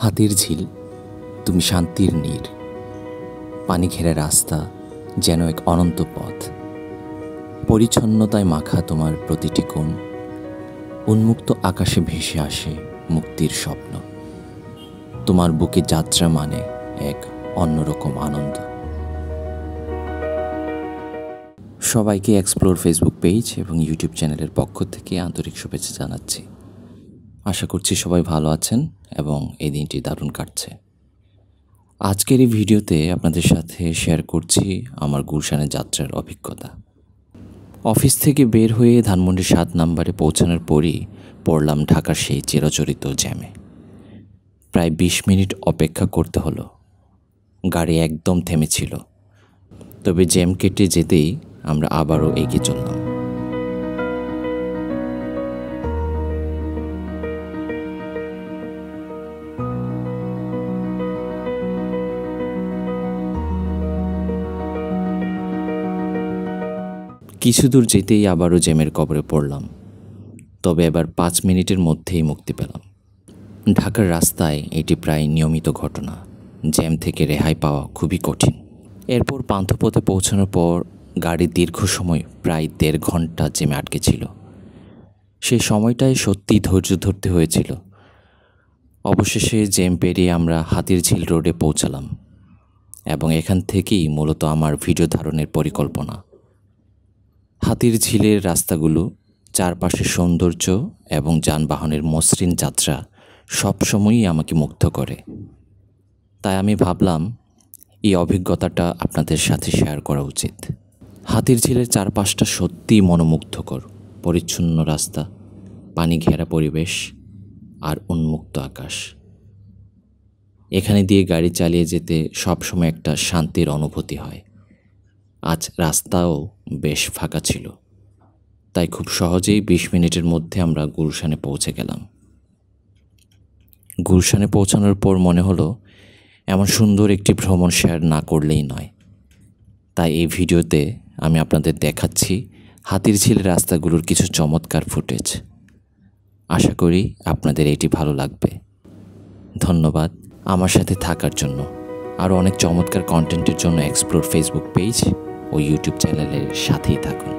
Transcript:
হাতির ঝিল, তুমি শান্তির নীড়। পানি ঘেরা রাস্তা যেন এক অনন্ত পথ। পরিচ্ছন্নতায় মাখা তোমার প্রতিটি কোণ। উন্মুক্ত আকাশে ভেসে আসে মুক্তির স্বপ্ন। তোমার বুকে যাত্রা মানে এক অন্যরকম আনন্দ। সবাইকে এক্সপ্লোর ফেসবুক পেজ এবং ইউটিউব চ্যানেলের পক্ষ থেকে আন্তরিক শুভেচ্ছা জানাচ্ছি। আশা করছি সবাই ভালো আছেন এবং এই দিনটি দারুণ কাটছে। আজকের এই ভিডিওতে আপনাদের সাথে শেয়ার করছি আমার গুলশানের যাত্রার অভিজ্ঞতা। অফিস থেকে বের হয়ে ধানমন্ডি ৭ নম্বরে পৌঁছানোর পরই পড়লাম ঢাকার সেই চিরাচরিত জ্যামে। প্রায় ২০ মিনিট অপেক্ষা করতে হলো। গাড়ি একদম থেমেছিল, তবে জ্যাম কেটে যেতেই আমরা আবারও এগিয়ে চললাম। কিছু দূর যেতেই আবারও জ্যামের কবরে পড়লাম, তবে এবার ৫ মিনিটের মধ্যেই মুক্তি পেলাম। ঢাকার রাস্তায় এটি প্রায় নিয়মিত ঘটনা। জ্যাম থেকে রেহাই পাওয়া খুবই কঠিন। এরপর পান্থপথে পৌঁছানোর পর গাড়ি দীর্ঘ সময় প্রায় ১.৫ ঘন্টা জ্যামে আটকে ছিল। সেই সময়টায় সত্যিই ধৈর্য ধরতে হয়েছিল। অবশেষে জ্যাম পেরিয়ে আমরা হাতির ঝিল রোডে পৌঁছালাম এবং এখান থেকেই মূলত আমার ভিডিও ধারণের পরিকল্পনা। হাতির ঝিলের রাস্তাগুলো, চারপাশের সৌন্দর্য এবং যানবাহনের মসৃণ যাত্রা সবসময়ই আমাকে মুগ্ধ করে। তাই আমি ভাবলাম এই অভিজ্ঞতাটা আপনাদের সাথে শেয়ার করা উচিত। হাতির ঝিলের চারপাশটা সত্যিই মনোমুগ্ধকর। পরিচ্ছন্ন রাস্তা, পানি ঘেরা পরিবেশ আর উন্মুক্ত আকাশ। এখানে দিয়ে গাড়ি চালিয়ে যেতে সবসময় একটা শান্তির অনুভূতি হয়। আজ রাস্তাও বেশ ফাঁকা ছিল, তাই খুব সহজেই ২০ মিনিটের মধ্যে আমরা গুলশানে পৌঁছে গেলাম। গুলশানে পৌঁছানোর পর মনে হলো এমন সুন্দর একটি ভ্রমণ শেয়ার না করলেই নয়। তাই এই ভিডিওতে আমি আপনাদের দেখাচ্ছি হাতির ঝিলের রাস্তাগুলোর কিছু চমৎকার ফুটেজ। আশা করি আপনাদের এটি ভালো লাগবে। ধন্যবাদ আমার সাথে থাকার জন্য। আরও অনেক চমৎকার কন্টেন্টের জন্য এক্সপ্লোর ফেসবুক পেজ ও ইউটিউব চ্যানেলের সাথেই থাকুন।